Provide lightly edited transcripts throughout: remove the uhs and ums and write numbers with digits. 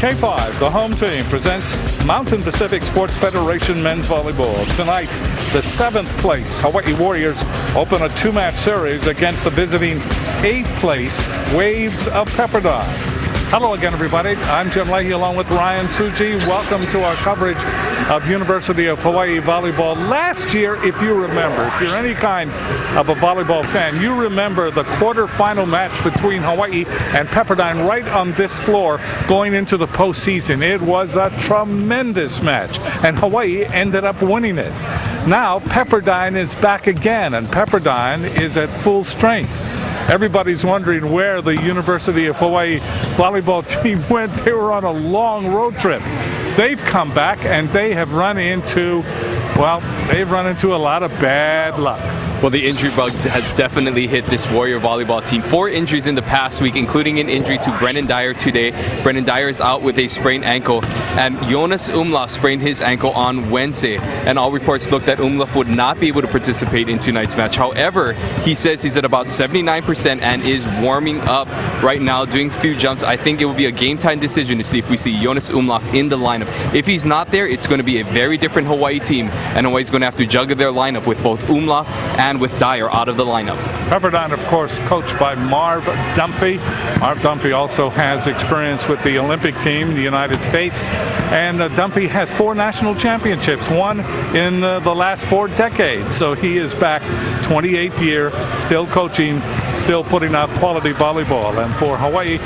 K5, the home team, presents Mountain Pacific Sports Federation Men's Volleyball. Tonight, the 7th place Hawaii Warriors open a 2-match series against the visiting 8th place Waves of Pepperdine. Hello again, everybody. I'm Jim Leahy along with Ryan Suji. Welcome to our coverage of University of Hawai'i volleyball. Last year, if you remember, if you're any kind of a volleyball fan, you remember the quarterfinal match between Hawaii and Pepperdine right on this floor going into the postseason. It was a tremendous match, and Hawaii ended up winning it. Now, Pepperdine is back again, and Pepperdine is at full strength. Everybody's wondering where the University of Hawai'i volleyball team went. They were on a long road trip. They've come back and they have run into, they've run into a lot of bad luck. Well, the injury bug has definitely hit this Warrior volleyball team. 4 injuries in the past week, including an injury to Brennan Dyer today. Brennan Dyer is out with a sprained ankle, and Jonas Umlauf sprained his ankle on Wednesday. And all reports look that Umlauf would not be able to participate in tonight's match. However, he says he's at about 79% and is warming up right now, doing a few jumps. I think it will be a game-time decision to see if we see Jonas Umlauf in the lineup. If he's not there, it's going to be a very different Hawaii team, and Hawaii's going to have to juggle their lineup with both Umlauf and with Dyer out of the lineup. Pepperdine, of course, coached by Marv Dunphy. Marv Dunphy also has experience with the Olympic team in the United States. And Dunphy has 4 national championships, one in the last 4 decades. So he is back 28th year, still coaching, still putting out quality volleyball. And for Hawaii,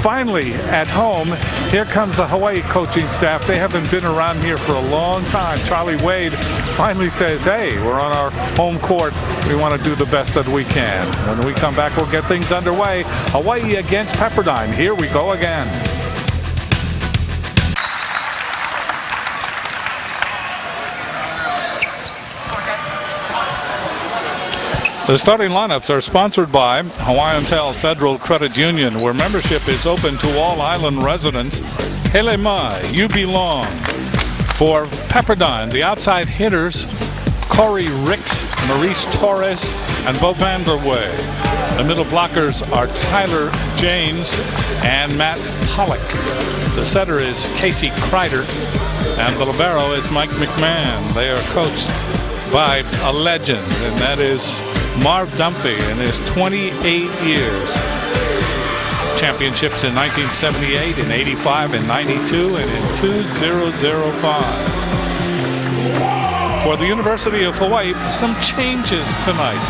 finally at home, here comes the Hawaii coaching staff. They haven't been around here for a long time. Charlie Wade finally says, hey, we're on our home court. We want to do the best that we can. When we come back, we'll get things underway. Hawaii against Pepperdine. Here we go again. The starting lineups are sponsored by Hawaiian Tel Federal Credit Union, where membership is open to all island residents. Hele mai, you belong. For Pepperdine, the outside hitters, Corey Ricks, Maurice Torres, and Bo Vanderway. The middle blockers are Tyler James and Matt Pollock. The setter is Casey Kreider, and the libero is Mike McMahon. They are coached by a legend, and that is Marv Dunphy in his 28 years. Championships in 1978, in 85, in 92, and in 2005. For the University of Hawaii, some changes tonight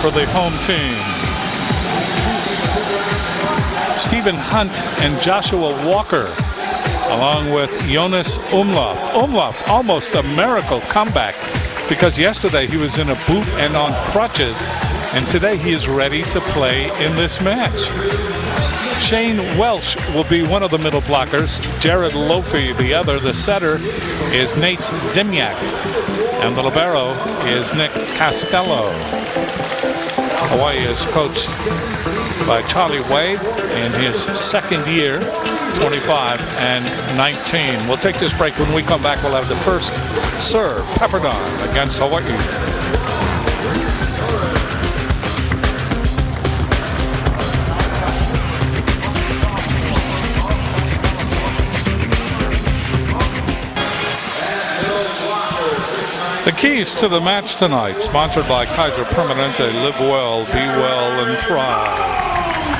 for the home team. Stephen Hunt and Joshua Walker, along with Jonas Umlauf. Umlauf, almost a miracle comeback, because yesterday he was in a boot and on crutches, and today he is ready to play in this match. Shane Welsh will be one of the middle blockers, Jared Lofi the other. The setter is Nate Zimyak, and the libero is Nick Costello. Hawaii is coached by Charlie Wade in his second year, 25 and 19. We'll take this break. When we come back, we'll have the first serve, Pepperdine against Hawaii. The keys to the match tonight, sponsored by Kaiser Permanente. Live well, be well, and thrive.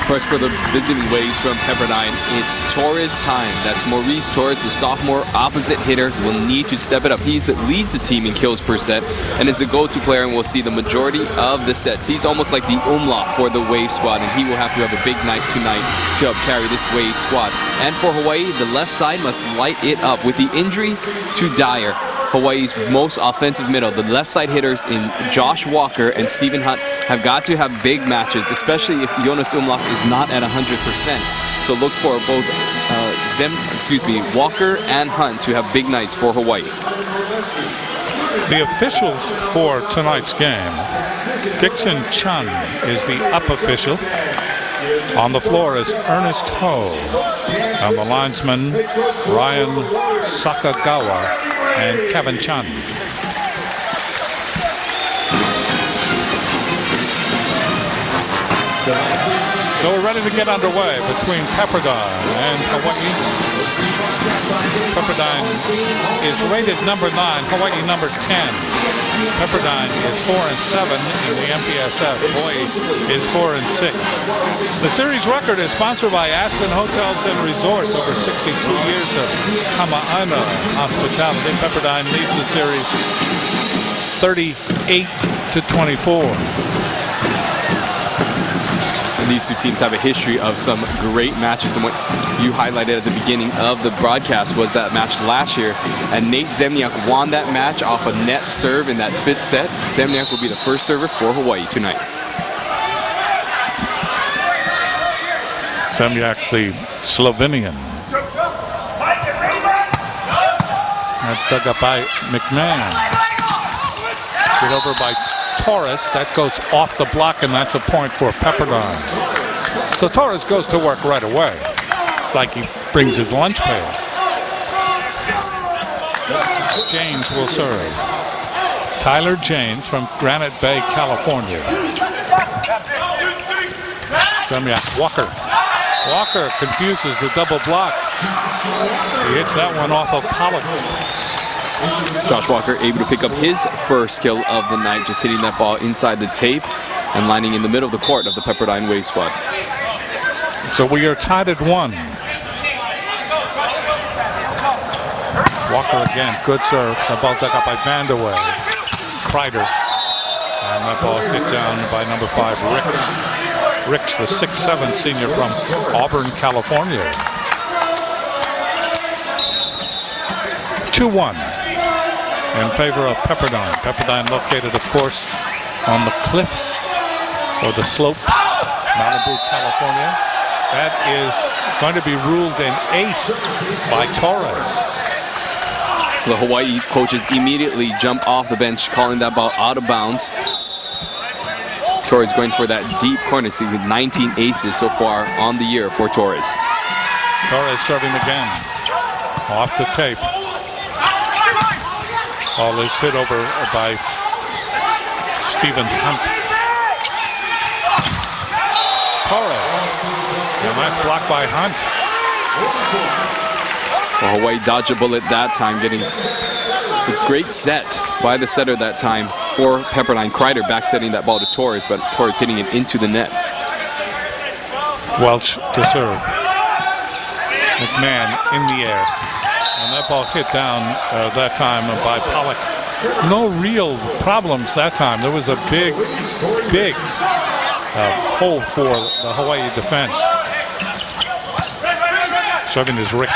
First, for the visiting Waves from Pepperdine, it's Torres time. That's Maurice Torres, the sophomore opposite hitter, will need to step it up. He's that leads the team in kills per set and is a go-to player, and we'll see the majority of the sets. He's almost like the Umlauf for the Wave squad, and he will have to have a big night tonight to help carry this Wave squad. And for Hawaii, the left side must light it up. With the injury to Dyer, Hawaii's most offensive middle, the left side hitters in Josh Walker and Stephen Hunt have got to have big matches, especially if Jonas Umlauf is not at 100%. So look for both Walker and Hunt to have big nights for Hawaii. The officials for tonight's game, Dixon Chun is the up official. On the floor is Ernest Ho, and the linesmen Ryan Sakagawa and Kevin Chun. So we're ready to get underway between Pepperdine and Hawaii. Pepperdine is rated number 9, Hawaii number 10. Pepperdine is 4-7 in the MPSF. Hawaii is 4-6. The series record is sponsored by Aspen Hotels and Resorts. Over 62 years of Kama'aina hospitality. Pepperdine leads the series 38-24. These two teams have a history of some great matches, and what you highlighted at the beginning of the broadcast was that match last year, and Nate Zemniak won that match off a net serve in that 5th set. Zemniak will be the first server for Hawaii tonight. Zemniak, the Slovenian. That's dug up by McMahon. Get over by Torres. That goes off the block, and that's a point for Pepperdine. So Torres goes to work right away. It's like he brings his lunch pail. James will serve. Tyler James from Granite Bay, California. Zemniak, Walker. Walker confuses the double block. He hits that one off of Pollock. Josh Walker able to pick up his first kill of the night, just hitting that ball inside the tape and landing in the middle of the court of the Pepperdine Wave squad. So we are tied at 1. Walker again, good serve. The ball dug up by Vandeweghe. Kreider. And that ball hit down by number 5, Ricks. Ricks, the 6'7" senior from Auburn, California. 2-1 in favor of Pepperdine. Pepperdine located, of course, on the cliffs or the slopes, Malibu, California. That is going to be ruled an ace by Torres. So the Hawaii coaches immediately jump off the bench, calling that ball out of bounds. Torres going for that deep corner, seeing 19 aces so far on the year for Torres. Torres serving again. Off the tape. Ball is hit over by Stephen Hunt. Torres. And that's blocked by Hunt. Well, Hawaii dodged a bullet that time, getting a great set by the setter that time for Pepperdine. Kreider back setting that ball to Torres, but Torres hitting it into the net. Welch to serve. McMahon in the air. And that ball hit down that time by Pollock. No real problems that time. There was a big hole for the Hawaii defense. Serving is Ricks.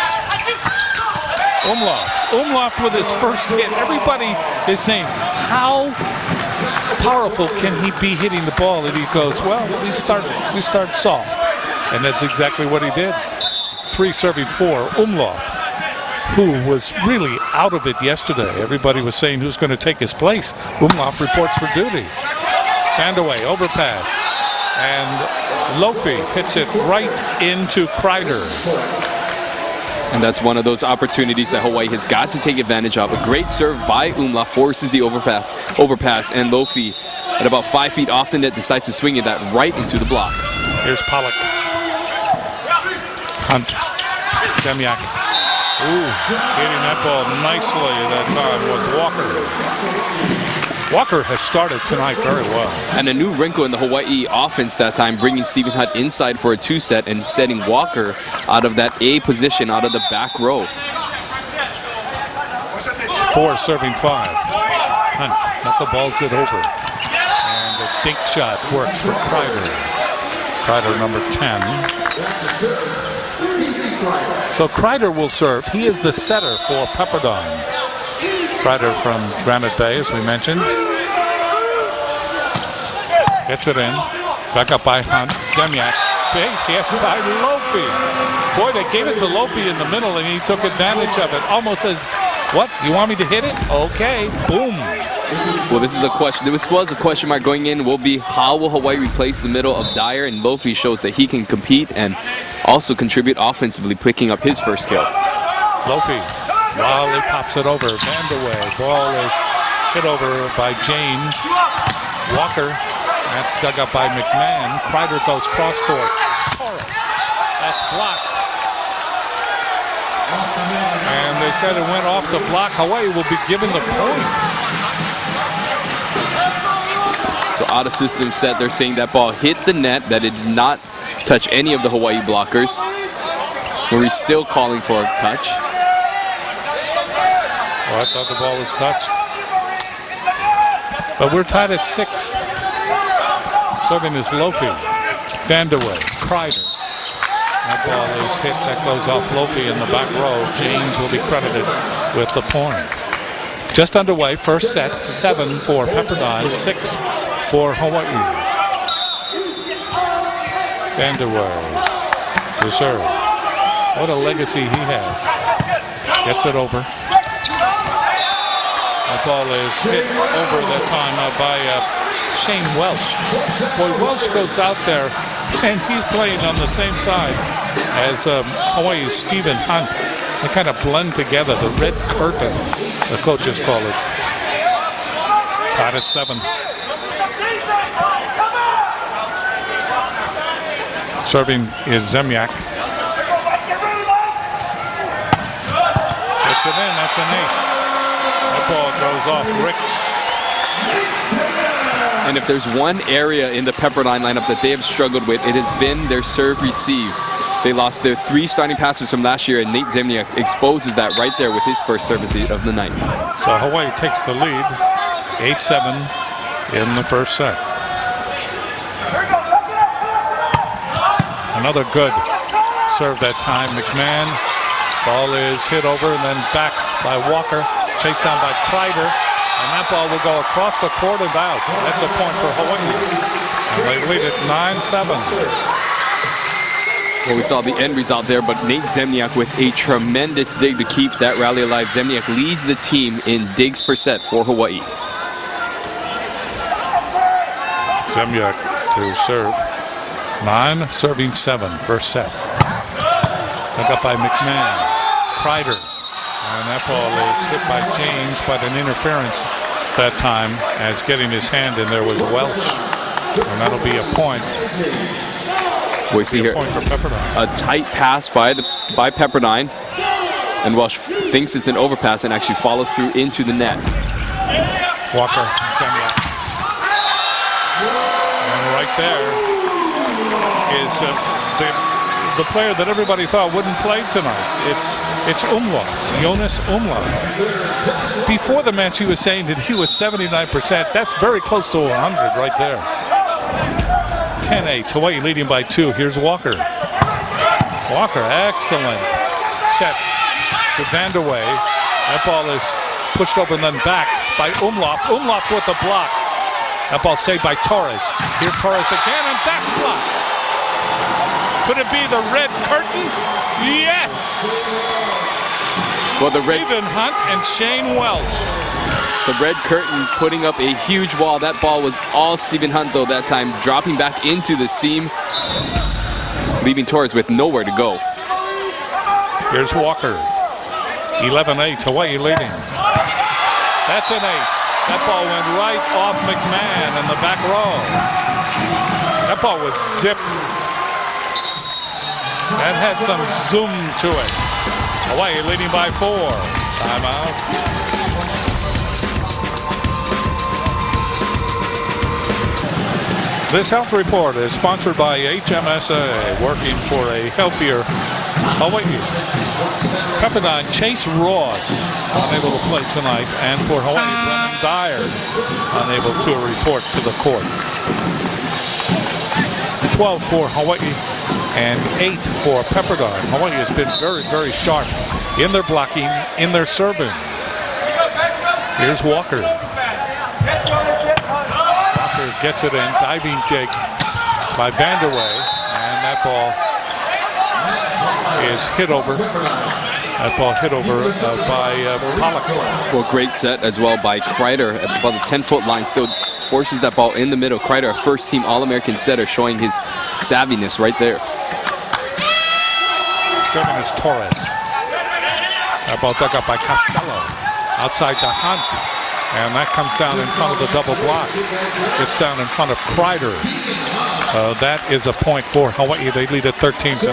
Umlauf with his first hit. Everybody is saying, how powerful can he be hitting the ball? And he goes, well, we start soft. And that's exactly what he did. 3 serving 4, Umlauf, who was really out of it yesterday. Everybody was saying who's going to take his place. Umlauf reports for duty. Vandeweghe, overpass. And Lofi hits it right into Kreider. And that's one of those opportunities that Hawaii has got to take advantage of. A great serve by Umlauf forces the overpass, and Lofi at about 5 feet off the net decides to swing it that right into the block. Here's Pollock. Hunt. Zemniak. Hitting that ball nicely that time was Walker. Walker has started tonight very well. And a new wrinkle in the Hawaii offense that time, bringing Stephen Hunt inside for a 2-set and setting Walker out of that A position, out of the back row. 4 serving 5. Hunt knuckleballs it over. And the dink shot works for Kreider. Kreider number 10. So Kreider will serve. He is the setter for Pepperdine. Kreider from Granite Bay, as we mentioned. Gets it in. Back up by Hunt. Zemniak. Big hit by Lofi. Boy, they gave it to Lofi in the middle, and he took advantage of it. Almost as, what? You want me to hit it? Okay. Boom. Well, this is a question. This was a question mark going in. Will be how will Hawaii replace the middle of Dyer? And Lofi shows that he can compete and also contribute offensively, picking up his first kill. Lofi. Wally pops it over. Vandeweghe. Ball is hit over by James. Walker. That's dug up by McMahon. Kreider goes cross court. That's blocked. And they said it went off the block. Hawaii will be given the point. So out of system set, they're saying that ball hit the net, that it did not touch any of the Hawaii blockers. We're still calling for a touch. Oh, I thought the ball was touched. But we're tied at 6. Serving is Lofi. Vandeweghe. Kreider. That ball is hit. That goes off Lofi in the back row. James will be credited with the point. Just underway. First set. 7 for Pepperdine. 6 for Hawaii. Vandeweghe to serve. What a legacy he has. Gets it over. That ball is hit over that time by Shane Welsh. Boy, Welsh goes out there, and he's playing on the same side as Hawaii's Stephen Hunt. They kind of blend together, the red curtain, the coaches call it. Tied at 7. Serving is Zemjak. Gets it in, that's an ace. That ball goes off Ricks. And if there's one area in the Pepperdine lineup that they have struggled with, it has been their serve receive. They lost their 3 starting passers from last year, and Nate Zemjak exposes that right there with his first service of the night. So Hawaii takes the lead, 8-7 in the first set. Another good serve that time. McMahon, ball is hit over and then back by Walker. Chased down by Kreider, and that ball will go across the court and out. That's a point for Hawaii. And they lead it 9-7. Well, we saw the end result there, but Nate Zemjak with a tremendous dig to keep that rally alive. Zemjak leads the team in digs per set for Hawaii. Zemjak to serve. 9, serving 7, first set. Stuck up by McMahon. Kreider. And that ball is hit by James, but an interference that time as getting his hand in there was Welsh. And that'll be a point. We see here a tight pass by Pepperdine. And Welsh thinks it's an overpass and actually follows through into the net. Walker, Zemjak. And right there is the player that everybody thought wouldn't play tonight. It's Umlauf, Jonas Umlauf. Before the match, he was saying that he was 79%. That's very close to 100 right there. 10-8, Hawaii leading by 2. Here's Walker. Walker, excellent set to Vandeweghe. That ball is pushed over and then back by Umlauf. Umlauf with the block. That ball saved by Torres. Here's Torres again, and that's blocked. Could it be the red curtain? Yes! Well, the red Stephen Hunt and Shane Welsh. The red curtain putting up a huge wall. That ball was all Stephen Hunt, though, that time, dropping back into the seam, leaving Torres with nowhere to go. Here's Walker. 11-8, Hawaii leading. That's an ace. That ball went right off McMahon in the back row. That ball was zipped. That had some zoom to it. Hawaii leading by 4. Timeout. This health report is sponsored by HMSA, working for a healthier Hawaii. Pepperdine, Chase Ross, unable to play tonight, and for Hawaii, Brennan Dyer, unable to report to the court. 12 for Hawaii and 8 for Pepperdine. Hawaii has been very, very sharp in their blocking, in their serving. Here's Walker. Walker gets it in, diving jig by Vandeweghe, and that ball is hit over. That ball hit over by Pollock. Well, great set as well by Kreider at about the 10-foot line. Still forces that ball in the middle. Kreider, a first-team All-American setter, showing his savviness right there. Serving is Torres. That ball dug up by Costello. Outside to Hunt. And that comes down in front of the double block. It's down in front of Kreider. So that is a point for Hawaii. They lead at 13-9.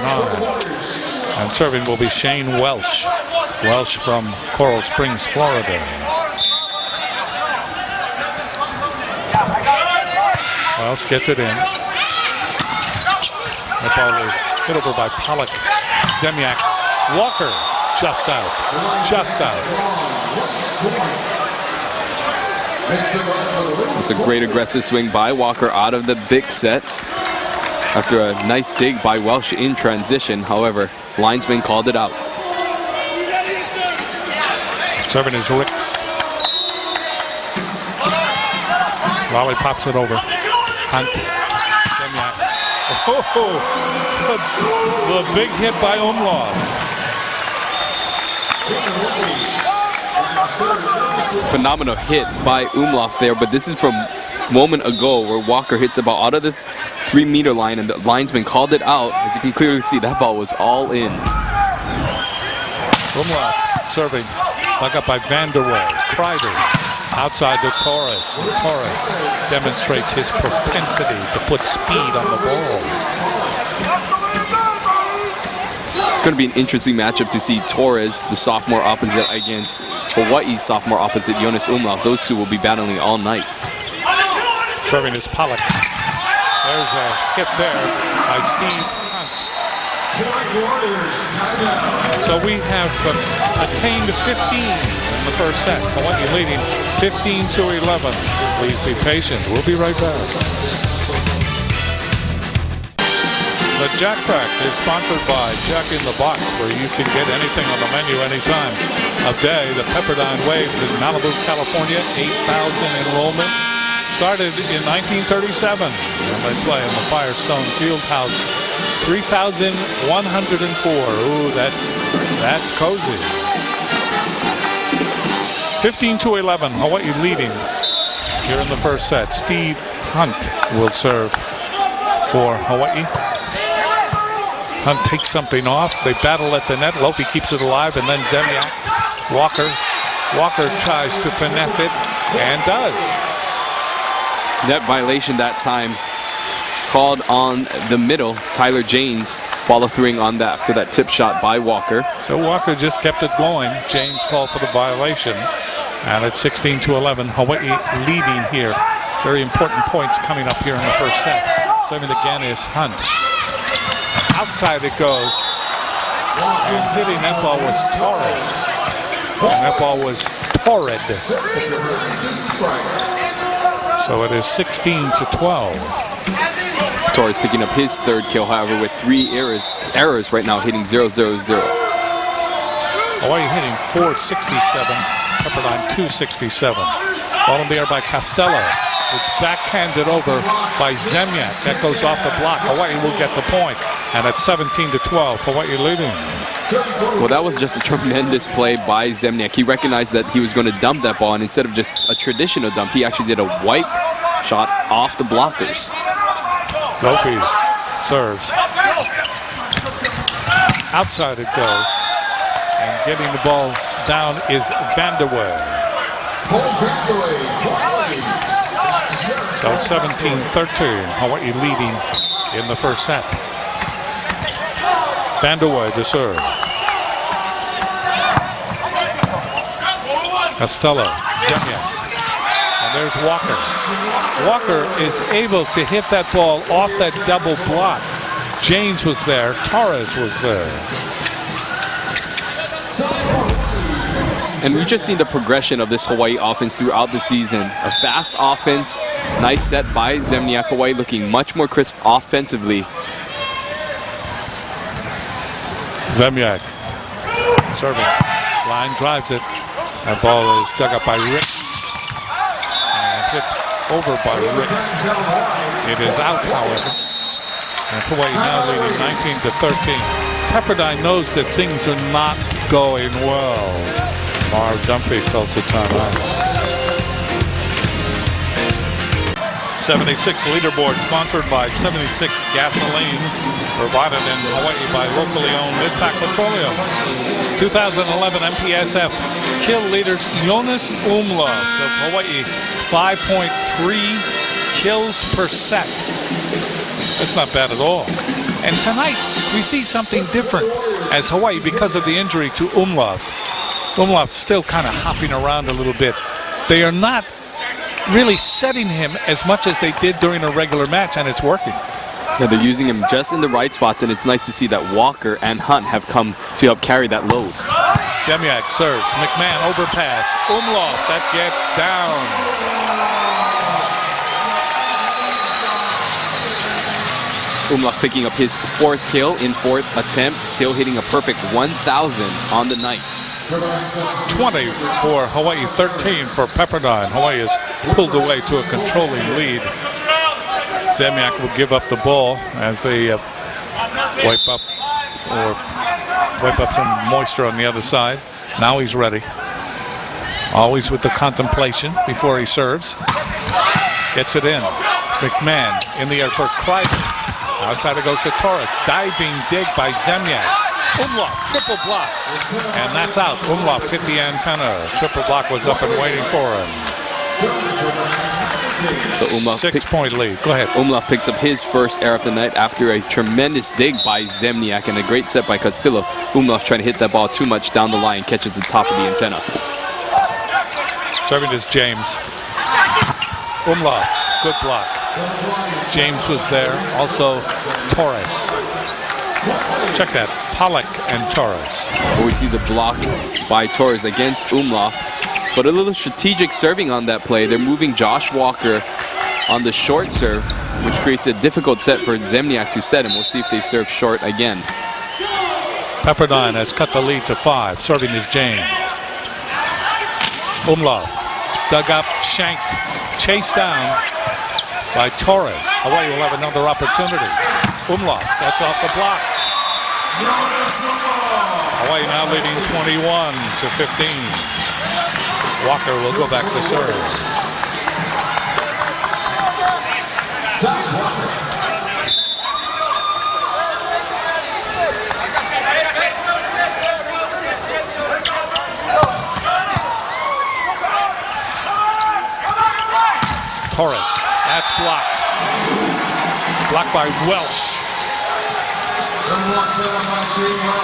And serving will be Shane Welsh. Welsh from Coral Springs, Florida. Welsh gets it in. The ball is hit over by Pollock. Zemyak. Walker just out. Just out. It's a great aggressive swing by Walker out of the big set. After a nice dig by Welsh in transition, however, linesman called it out. Serving is Ricks. Lally pops it over. Hunt. Oh, the big hit by Umlauf. Phenomenal hit by Umlauf there, but this is from a moment ago where Walker hits the ball out of the 3-meter line and the linesman called it out. As you can clearly see, that ball was all in. Umlauf serving, dug up by Vanderway. Kreider outside to Torres. Torres demonstrates his propensity to put speed on the ball. It's going to be an interesting matchup to see Torres, the sophomore opposite, against Hawaii's sophomore opposite, Jonas Umlauf. Those two will be battling all night. Serving is Pollock. There's a hit there by Steve Hunt. So we have attained 15 in the first set. Hawaii leading 15-11. Please be patient. We'll be right back. The Jack Pack is sponsored by Jack in the Box, where you can get anything on the menu anytime of day. The Pepperdine Waves in Malibu, California, 8,000 enrollment. Started in 1937, and they play in the Firestone Fieldhouse, 3,104. Ooh, that's cozy. 15-11, Hawaii leading here in the first set. Steve Hunt will serve for Hawaii. Hunt takes something off. They battle at the net. Lofi keeps it alive, and then Zemyak. Walker tries to finesse it, and does. Net violation that time called on the middle. Tyler Janes follow through on that after that tip shot by Walker. So Walker just kept it going. James called for the violation. And it's 16-11. Hawaii leading here. Very important points coming up here in the first set. Serving again is Hunt. Outside it goes. And hitting that ball was Torres. And that ball was torrid. So it is 16-12. Torres picking up his third kill, however, with 3 errors right now, hitting 0-0-0. Hawaii hitting 467, Pepperdine 267. Ball in the air by Costello. It's backhanded over by Zemyak. That goes off the block. Hawaii will get the point. And at 17-12, Hawaii leading. Well, that was just a tremendous play by Zemyak. He recognized that he was going to dump that ball, and instead of just a traditional dump, he actually did a wipe shot off the blockers. Lofi serves. Outside it goes. And getting the ball down is Vanderway. So 17-13, Hawaii leading in the first set. Vanderway to serve. Costello, Zemyak. And there's Walker. Walker is able to hit that ball off that double block. James was there. Torres was there. And we've just seen the progression of this Hawaii offense throughout the season. A fast offense, nice set by Zemyak. Hawaii looking much more crisp offensively. Zemyak serving. Line drives it. That ball is dug up by Ricks. And hit over by Ricks. It is out, however. And Hawaii now leading 19-13. Pepperdine knows that things are not going well. Marv Dunphy calls the timeout. 76 leaderboard sponsored by 76 Gasoline, provided in Hawaii by locally owned Mid-Pac Petroleum. 2011 MPSF kill leaders Jonas Umlauf of Hawaii, 5.3 kills per set. That's not bad at all. And tonight, we see something different as Hawaii, because of the injury to Umlauf. Umlauf's still kind of hopping around a little bit. They are not really setting him as much as they did during a regular match, and it's working. Yeah, they're using him just in the right spots, and it's nice to see that Walker and Hunt have come to help carry that load. Zemjak serves. McMahon overpass. Umlauf, that gets down. Umlauf picking up his 4th kill in 4th attempt, still hitting a perfect 1,000 on the night. 20 for Hawaii, 13 for Pepperdine. Hawaii has pulled away to a controlling lead. Zemjak will give up the ball as they wipe up some moisture on the other side. Now he's ready. Always with the contemplation before he serves. Gets it in. McMahon in the air for Clyden. Outside it goes to Torres. Diving dig by Zemjak. Umlauf, triple block. And that's out. Umlauf hit the antenna. Triple block was up and waiting for him. So Umlauf 6-point lead. Go ahead. Umlauf picks up his first air of the night after a tremendous dig by Zemjak and a great set by Castillo. Umlauf trying to hit that ball too much down the line, catches the top of the antenna. Serving is James. Umlauf, good block. James was there. Also Torres. Check that. Pollock and Torres. We see the block by Torres against Umlauf. But a little strategic serving on that play. They're moving Josh Walker on the short serve, which creates a difficult set for Zemjak to set him. We'll see if they serve short again. Pepperdine has cut the lead to 5. Serving is James. Umlauf. Dug up, shanked, chased down by Torres. Hawaii will have another opportunity. Umlauf, that's off the block. Hawaii now leading 21 to 15. Walker will go back to serve. Torres, that's blocked. Blocked by Welch.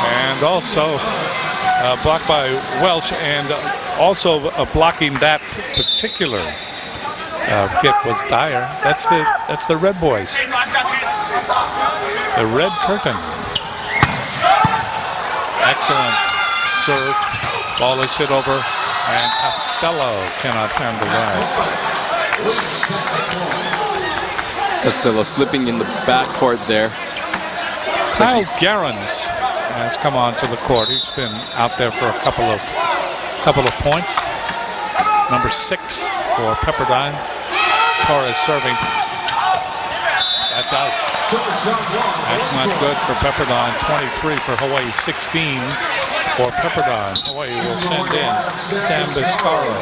And also blocked by Welch, and also blocking that particular hit was Dyer. That's the Red Boys. The Red Curtain. Excellent serve. Ball is hit over, and Costello cannot handle that. Costello slipping in the backcourt there. Kyle Garens has come onto the court. He's been out there for a couple of points. Number 6 for Pepperdine. Torres serving. That's out. That's not good for Pepperdine. 23 for Hawaii, 16 for Pepperdine. Hawaii will send in Sam Biscaro.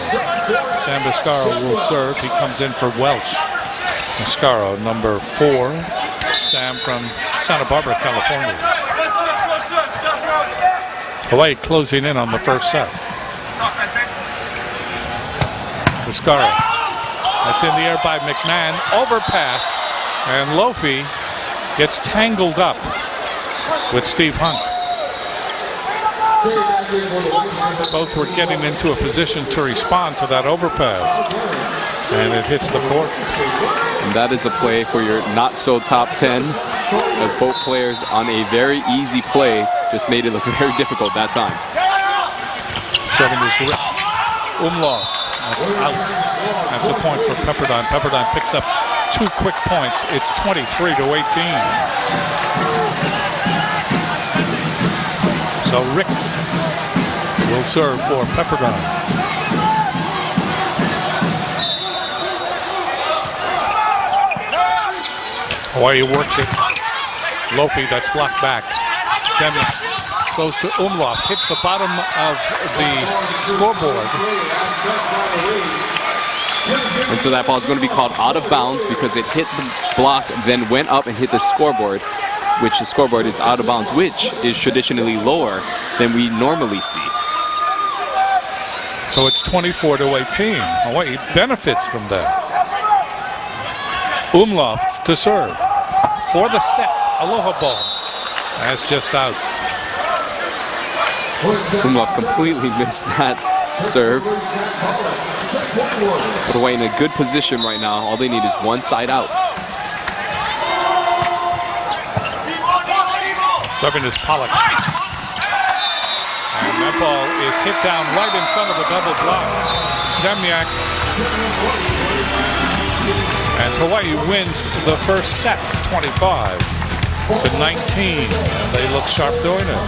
Sam Biscaro will serve. He comes in for Welch. Biscaro, number 4. Sam from Santa Barbara, California. Hawaii closing in on the first set. Biscaro. That's in the air by McMahon. Overpass. And Lofi gets tangled up with Steve Hunt. Both were getting into a position to respond to that overpass. And it hits the court. And that is a play for your not-so-top 10, as both players on a very easy play just made it look very difficult that time. Serving is Umlauf. That's out. That's a point for Pepperdine. Pepperdine picks up 2 quick points. It's 23 to 18. So Ricks will serve for Pepperdine. Hawaii works it. Lofi, that's blocked back. Zemjak goes to Umlauf, hits the bottom of the scoreboard. And so that ball is going to be called out of bounds because it hit the block, then went up and hit the scoreboard, which the scoreboard is out of bounds, which is traditionally lower than we normally see. So it's 24 to 18. Hawaii benefits from that. Umlauf to serve. for the set. Aloha ball. That's just out. Umlauf completely missed that serve. Put away in a good position right now. All they need is one side out. Serving is Pollock. And that ball is hit down right in front of the double block. Zemniak. And Hawaii wins the first set, 25-19. They look sharp doing it.